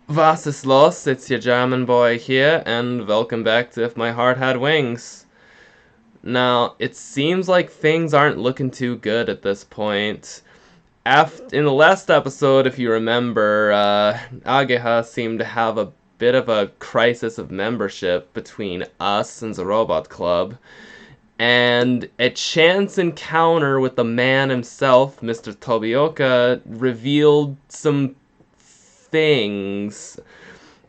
Was ist los? It's your German boy here, and welcome back to If My Heart Had Wings. Now, it seems like things aren't looking too good at this point. In the last episode, if you remember, Ageha seemed to have a bit of a crisis of membership between us and the Robot Club, and a chance encounter with the man himself, Mr. Tobioka, revealed some things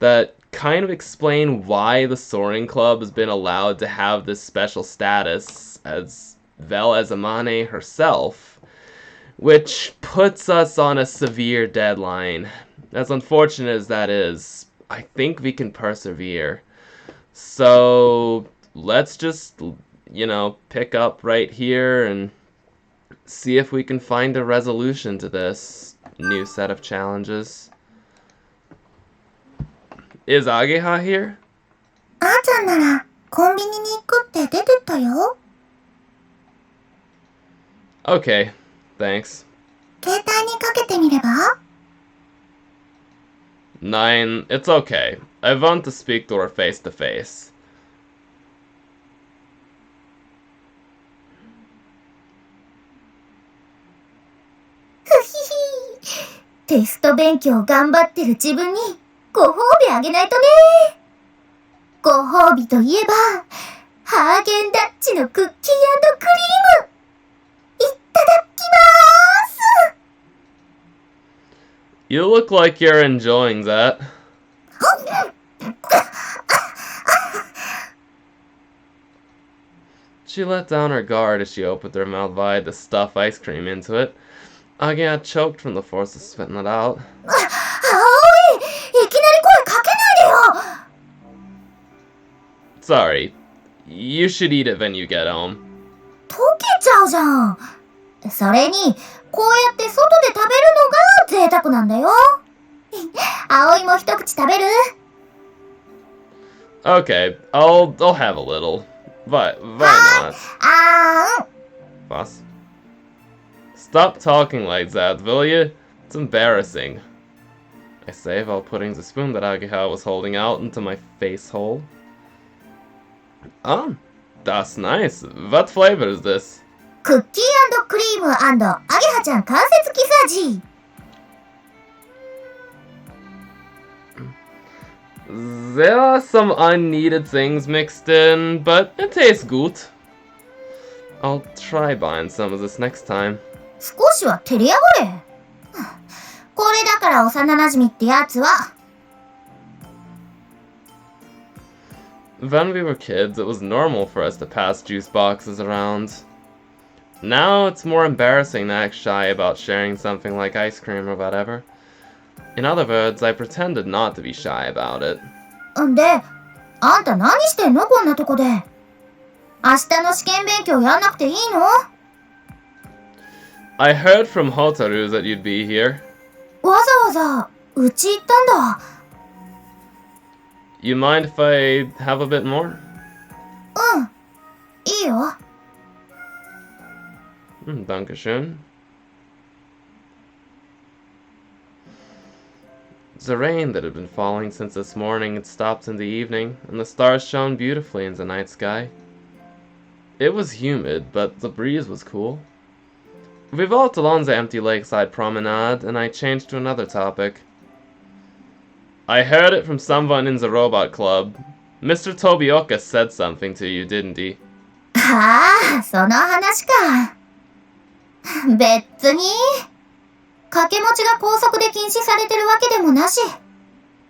that kind of explain why the Soaring Club has been allowed to have this special status, as well as Amane herself, which puts us on a severe deadline. As unfortunate as that is, I think we can persevere. So let's just, pick up right here and see if we can find a resolution to this new set of challenges. Is Ageha here? あーちゃんならコンビニに行くって出てったよ。Okay, thanks. 携帯にかけてみれば Nein, it's okay. I want to speak to her face to face. ふひひ。テスト勉強頑張ってる自分にご褒美あげないとね。ご褒美といえば、ハーゲンダッツのクッキー&クリーム。いただきます。You look like you're enjoying that. She let down her guard as she opened her mouth wide to stuff ice cream into it. Ageha choked from the force of spitting it out. 葵、いきなり声かけないでよ。Sorry. You should eat it when you get home. 溶けちゃうじゃん。それに、こうやって外で食べるのが贅沢なんだよ。葵も一口食べる？ Okay, I'll have a little. Why not? あーん。 Boss. Stop talking like that, will you? It's embarrassing. I say while putting the spoon that Ageha was holding out into my face hole. Oh, that's nice. What flavor is this? クッキー&クリーム&アゲハちゃん関節キス味。There are some unneeded things mixed in, but it tastes good. I'll try buying some of this next time. 少しは照れやがれ。これだから幼馴染ってやつは。When we were kids, it was normal for us to pass juice boxes around. Now it's more embarrassing to act shy about sharing something like ice cream or whatever. In other words, I pretended not to be shy about it. んで、あんた何してんのこんなとこで。明日の試験勉強やんなくていいの？ I heard from Hotaru that you'd be here. わざわざうち行ったんだ。You mind if I have a bit more? うん、いいよ。Dankeschön. The rain that had been falling since this morning had stopped in the evening, and the stars shone beautifully in the night sky. It was humid, but the breeze was cool. We walked along the empty lakeside promenade, and I changed to another topic. I heard it from someone in the Robot Club. Mr. Tobioka said something to you, didn't he? ああ、その話か。別に。掛け持ちが高速で禁止されてるわけでもなし。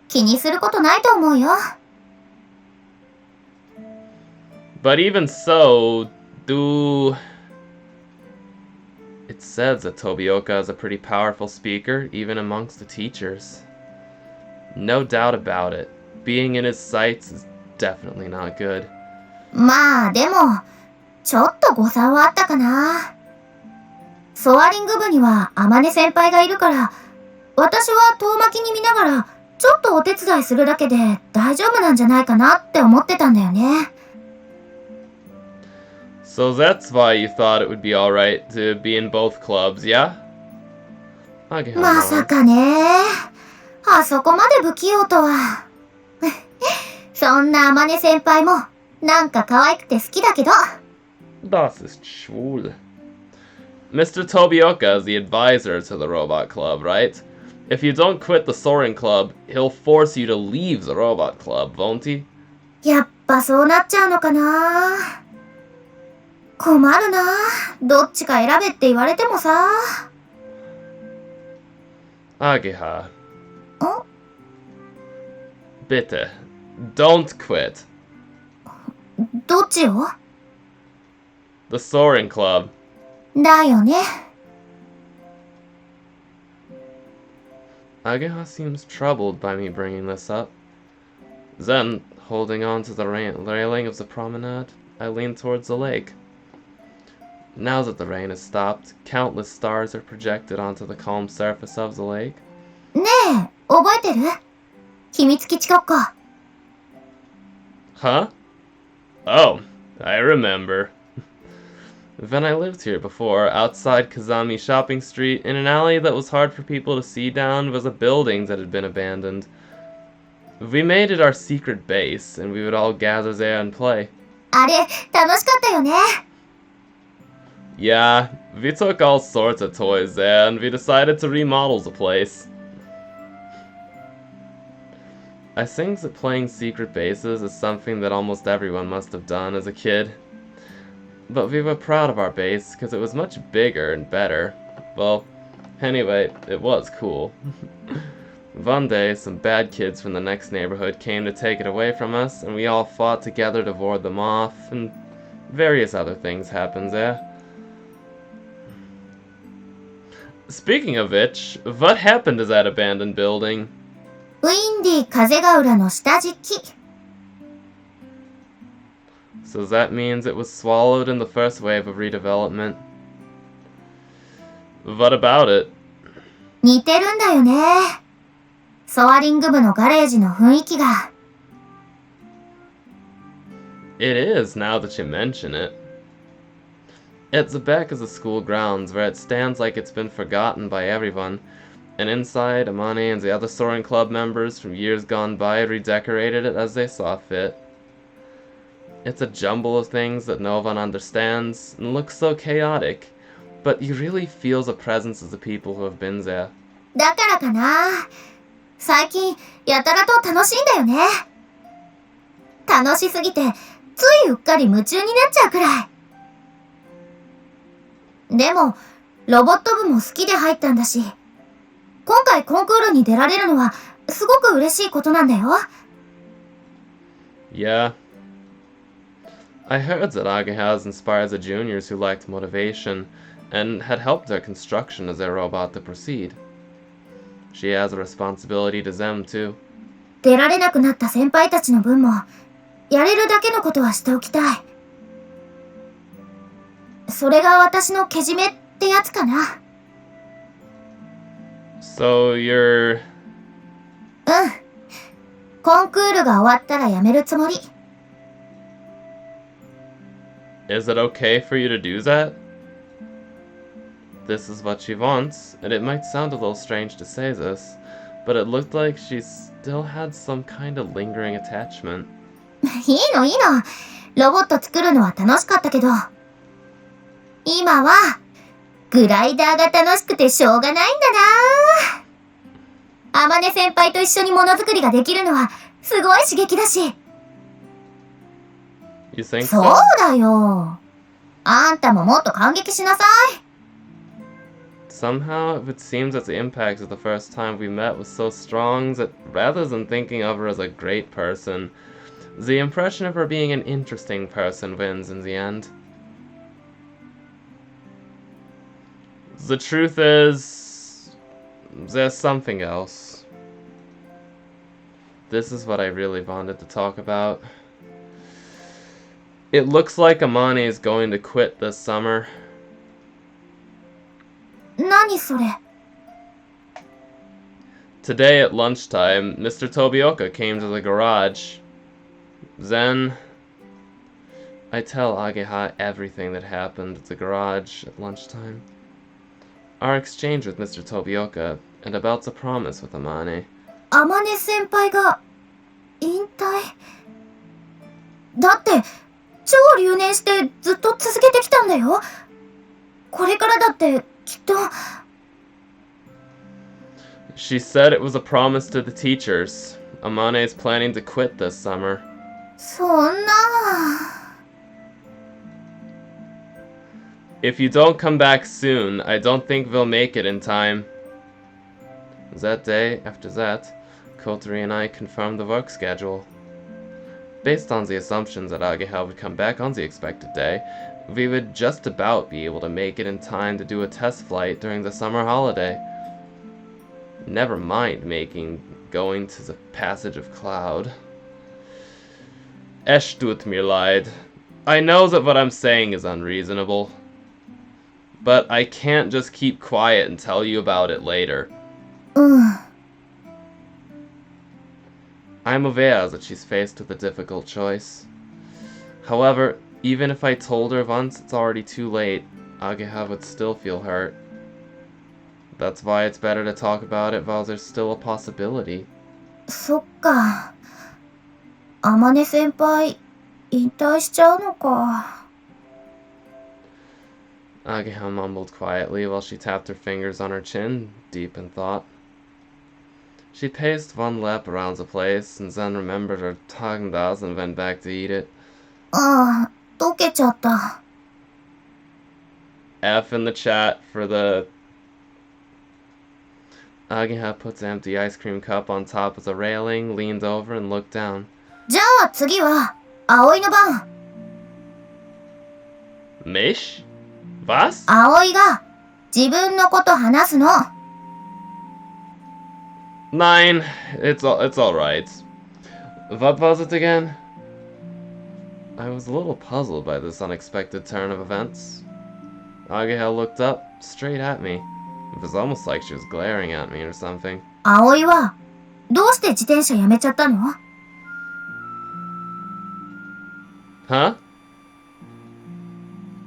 気にすることないと思うよ。But even so, It says that Tobioka is a pretty powerful speaker, even amongst the teachers. No doubt about it. Being in his sights is definitely not good. まあ、でも、ちょっと誤算はあったかな。ソアリング部には天音先輩がいるから、私は遠巻きに見ながら、ちょっとお手伝いするだけで大丈夫なんじゃないかなって思ってたんだよね。So that's why you thought it would be alright to be in both clubs, yeah? まさかね。あそこまで不器用とは。そんなあまね先輩も、なんか可愛くて好きだけど。Das ist schwul. Mr. Tobioka is the advisor to the robot club, right? If you don't quit the soaring club, he'll force you to leave the robot club, won't he? やっぱそうなっちゃうのかな。困るな。どっちか選べって言われてもさ。Ageha. ん？ Bitte. Don't quit. どっちを？ The soaring club. だよね。Ageha seems troubled by me bringing this up. Then, holding on to the railing of the promenade, I lean towards the lake. Now that the rain has stopped, countless stars are projected onto the calm surface of the lake. ねえ、覚えてる？秘密基地ごっこ。Huh? Oh, I remember. When I lived here before, outside Kazami Shopping Street, in an alley that was hard for people to see down, was a building that had been abandoned. We made it our secret base, and we would all gather there and play. あれ、楽しかったよね。Yeah, we took all sorts of toys there, and we decided to remodel the place. I think that playing secret bases is something that almost everyone must have done as a kid. But we were proud of our base, because it was much bigger and better. Well, anyway, it was cool. One day, some bad kids from the next neighborhood came to take it away from us, and we all fought together to ward them off, and various other things happened there. Speaking of which, what happened to that abandoned building? ウィンディ風が浦の下敷き。So that means it was swallowed in the first wave of redevelopment. What about it? 似てるんだよね。ソアリング部のガレージの雰囲気が。It is, now that you mention it. At the back of the school grounds, where it stands like it's been forgotten by everyone, and inside, Amani and the other Soaring Club members from years gone by redecorated it as they saw fit. It's a jumble of things that no one understands, and looks so chaotic, but you really feel the presence of the people who have been there. だからかな。最近、やたらと楽しいんだよね。楽しすぎて、ついうっかり夢中になっちゃうくらい。でも、ロボット部も好きで入ったんだし、今回コンクールに出られるのは、すごく嬉しいことなんだよ。Yeah. I heard that Aga has inspired the juniors who lacked motivation, and had helped their construction as their robot to proceed. She has a responsibility to them, too. 出られなくなった先輩たちの分も、やれるだけのことはしておきたい。それが私のけじめってやつかな。So you're... うん。コンクールが終わったらやめるつもり。Is it okay for you to do that? This is what she wants, and it might sound a little strange to say this, but it looked like she still had some kind of lingering attachment. いいのいいの。ロボット作るのは楽しかったけど。今は、グライダーが楽しくてしょうがないんだな。あまね先輩と一緒にものづくりができるのは、すごい刺激だし。You think そう so? だよ。あんたももっと感激しなさい。Somehow, it seems that the impact of the first time we met was so strong that rather than thinking of her as a great person, the impression of her being an interesting person wins in the end. The truth is, there's something else. This is what I really wanted to talk about. It looks like Amani is going to quit this summer. 何それ。Today at lunchtime, Mr. Tobioka came to the garage. Then, I tell Ageha everything that happened at the garage at lunchtime. Our exchange with Mr. Tobioka, and about the promise with Amani. 天音先輩が引退。だって超留年してずっと続けてきたんだよ。これからだってきっと。 She said it was a promise to the teachers. Amane is planning to quit this summer. そんな。 If you don't come back soon, I don't think we'll make it in time. That day, after that, Kotari and I confirmed the work schedule. Based on the assumptions that Ageha would come back on the expected day, we would just about be able to make it in time to do a test flight during the summer holiday. Never mind going to the Passage of Cloud. Es tut mir leid. I know that what I'm saying is unreasonable. But I can't just keep quiet and tell you about it later. I'm aware that she's faced with a difficult choice. However, even if I told her once it's already too late, Ageha would still feel hurt. That's why it's better to talk about it while there's still a possibility. そっか。天音先輩引退しちゃうのか。 Ageha mumbled quietly while she tapped her fingers on her chin, deep in thought. She paced one lap around the place and then remembered her Haagen-Dazs and went back to eat it. ああ、溶けちゃった。 F in the chat for the... Ageha put the empty ice cream cup on top of the railing, leaned over and looked down. じゃあ次は葵の番。 Mich? Was? 葵が自分のこと話すの。 Nein, it's alright. What was it again? I was a little puzzled by this unexpected turn of events. Ageha looked up, straight at me. It was almost like she was glaring at me or something. 葵はどうして自転車やめちゃったの？ Huh?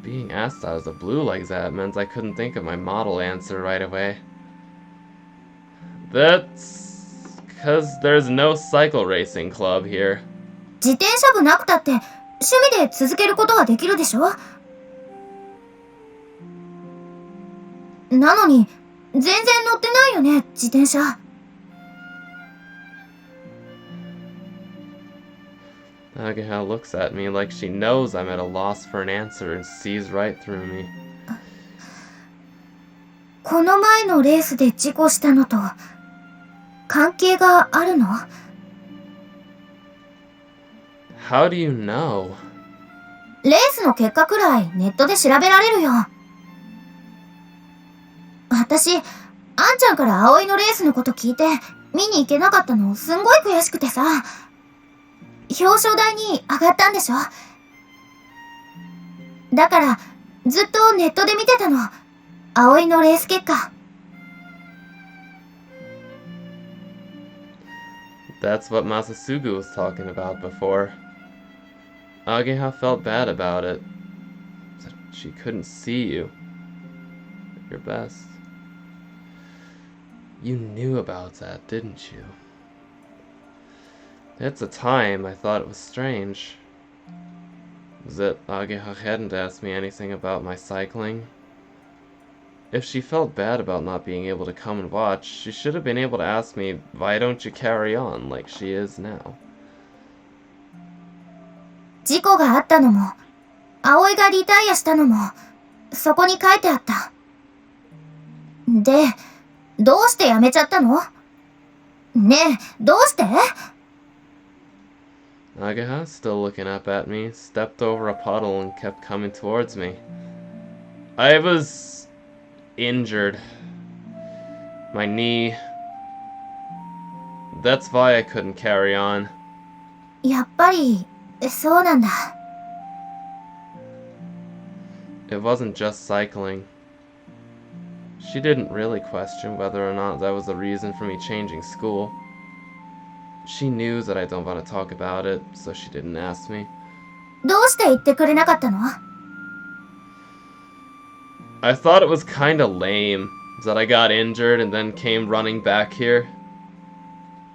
Being asked out of the blue like that meant I couldn't think of my model answer right away. That's 'cause there's no cycle racing club here. 自転車部なくたって趣味で続けることはできるでしょ？なのに全然乗ってないよね、自転車。 Ageha looks at me like she knows I'm at a loss for an answer and sees right through me. この前のレースで事故したのと関係があるの？ How do you know? レースの結果くらいネットで調べられるよ。私、あんちゃんから葵のレースのこと聞いて見に行けなかったのすんごい悔しくてさ。表彰台に上がったんでしょ？だからずっとネットで見てたの。葵のレース結果。 That's what Masasugu was talking about before. Ageha felt bad about it. That she couldn't see you at your best. You knew about that, didn't you? At the time, I thought it was strange that Ageha hadn't asked me anything about my cycling. If she felt bad about not being able to come and watch, she should have been able to ask me, why don't you carry on like she is now? 事故があったのも、葵がリタイアしたのも、そこに書いてあった。で、どうしてやめちゃったの？ねえ、どうして？ Ageha, still looking up at me, stepped over a puddle and kept coming towards me. I was injured. My knee. That's why I couldn't carry on. やっぱり、そうなんだ。 It wasn't just cycling. She didn't really question whether or not that was the reason for me changing school. She knew that I don't want to talk about it, so she didn't ask me. どうして言ってくれなかったの？ I thought it was kinda lame that I got injured and then came running back here.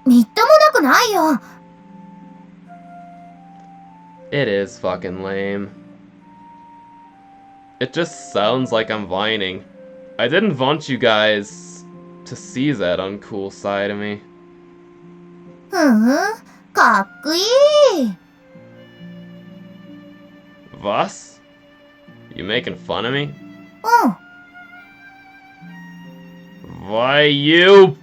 みっともなくないよ。It is fucking lame. It just sounds like I'm whining. I didn't want you guys to see that uncool side of me. かっこいい。Was? You making fun of me? うん。Why you?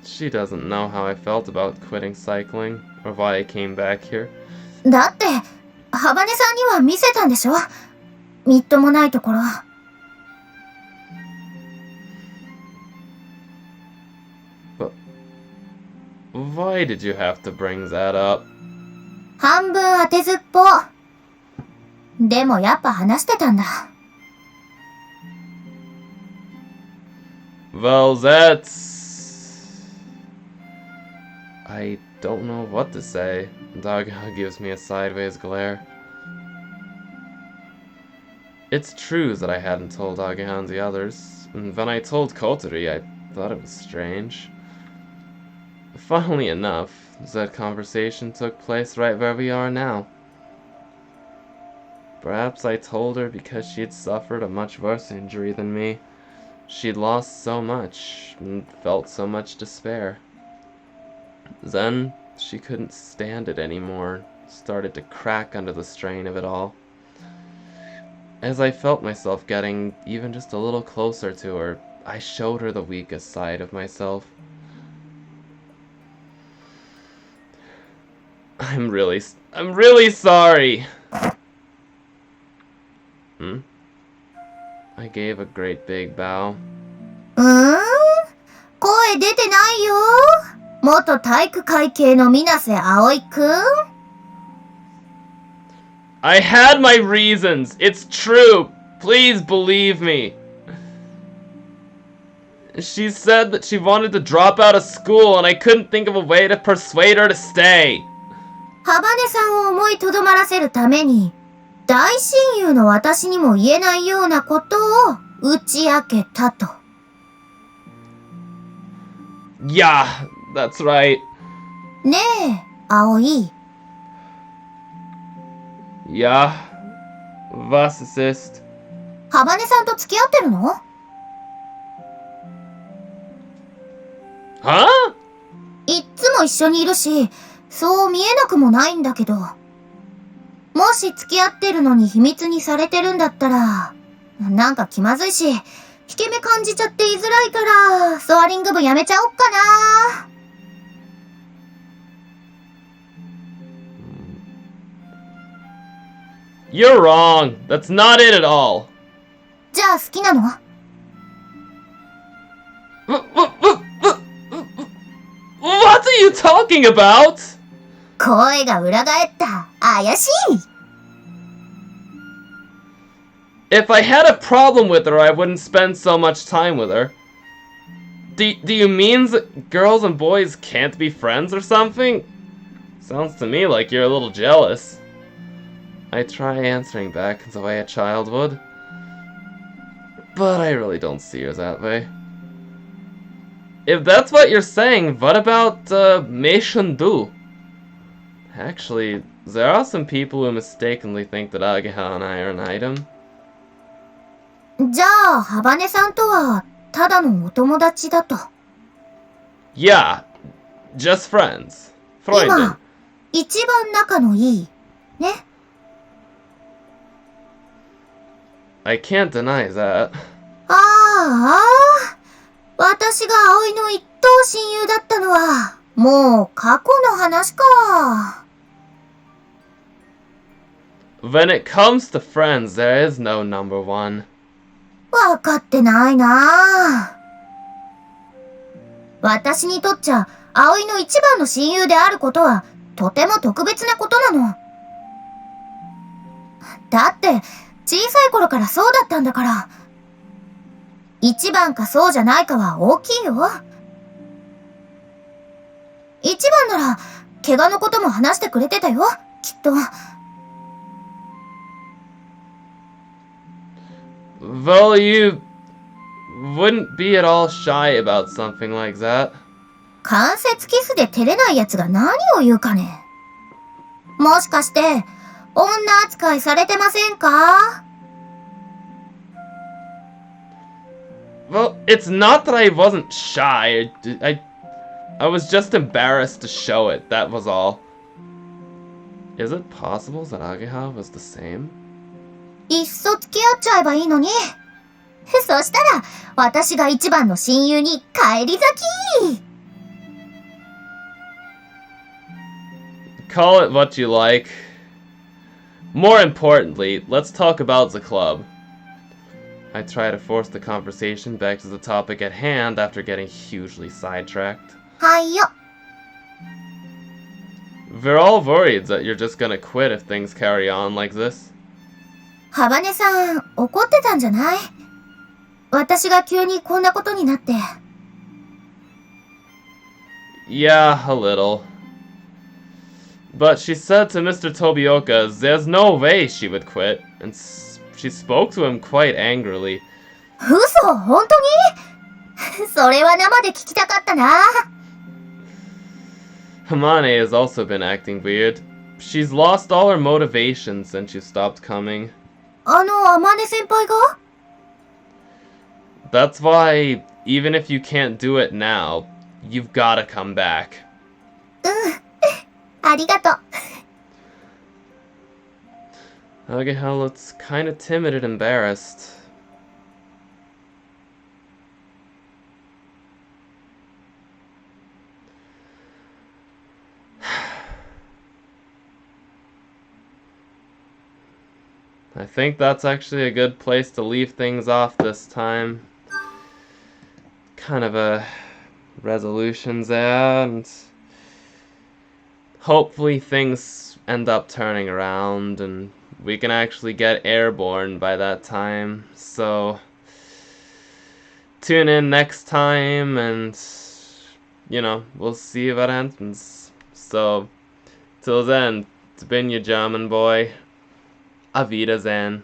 She doesn't know how I felt about quitting cycling, or why I came back here. だって、ハバネさんには見せたんでしょ？みっともないところ。But why did you have to bring that up? 半分当てずっぽ。でもやっぱ話してたんだ。Well, that's... I don't know what to say. Doghound gives me a sideways glare. It's true that I hadn't told Doghound the others, and when I told Kotori, I thought it was strange. Funnily enough, that conversation took place right where we are now. Perhaps I told her because she'd suffered a much worse injury than me. She'd lost so much, and felt so much despair. Then, she couldn't stand it anymore, started to crack under the strain of it all. As I felt myself getting even just a little closer to her, I showed her the weakest side of myself. I'm really sorry! I gave a great big bow. 声出てないよ。元体育会系の水瀬葵くん。I had my reasons! It's true! Please believe me! She said that she wanted to drop out of school and I couldn't think of a way to persuade her to stay. ハバネさんを思いとどまらせるために、大親友の私にも言えないようなことを打ち明けたと。Yeah, that's right. ねえ、葵。Yeah, was ist? ハバネさんと付き合ってるの？ Huh? いっつも一緒にいるし、そう見えなくもないんだけど。もし付き合ってるのに秘密にされてるんだったら、なんか気まずいし、引け目感じちゃって言いづらいから、ソアリング部やめちゃおっかな。You're wrong. That's not it at all. じゃあ好きなの？ What are you talking about? 声が裏返った。怪しい。If I had a problem with her, I wouldn't spend so much time with her. Do you mean that girls and boys can't be friends or something? Sounds to me like you're a little jealous. I try answering back the way a child would. But I really don't see her that way. If that's what you're saying, what about Meishun-du? Actually, there are some people who mistakenly think that Ageha and I are an item. じゃあ、ハバネさんとは、ただのお友達だと。Yeah, just friends. 今、一番仲のいい。ね。I can't deny that. ああ、私が葵の一等親友だったのは、もう過去の話か。When it comes to friends, there is no number one. わかってないな。私にとっちゃ、葵の一番の親友であることは、とても特別なことなの。だって、小さい頃からそうだったんだから。一番かそうじゃないかは大きいよ。一番なら、怪我のことも話してくれてたよ、きっと。Well, you wouldn't be at all shy about something like that. 間接キスで照れない奴が何を言うかね。もしかして、女扱いされてませんか？ Well, it's not that I wasn't shy. I was just embarrassed to show it, that was all. Is it possible that Ageha was the same? いっそ付き合っちゃえばいいのに。そしたら、私が一番の親友に返り咲き。Call it what you like. More importantly, let's talk about the club. I try to force the conversation back to the topic at hand after getting hugely sidetracked. はいよ。We're all worried that you're just gonna quit if things carry on like this. ハバネさん、怒ってたんじゃない？私が急にこんなことになって。Yeah, a little. But she said to Mr. Tobioka there's no way she would quit, and she spoke to him quite angrily. 嘘？本当に？それは生で聞きたかったな。Hamane has also been acting weird. She's lost all her motivation since she stopped coming. アマネ先輩が？ That's why, even if you can't do it now, you've gotta come back. ありがとう。Agehel looks kinda timid and embarrassed. I think that's actually a good place to leave things off this time. Kind of a resolutions there, and hopefully things end up turning around and we can actually get airborne by that time. So tune in next time and we'll see what happens. So till then, it's been your German boy. Auf Wiedersehen.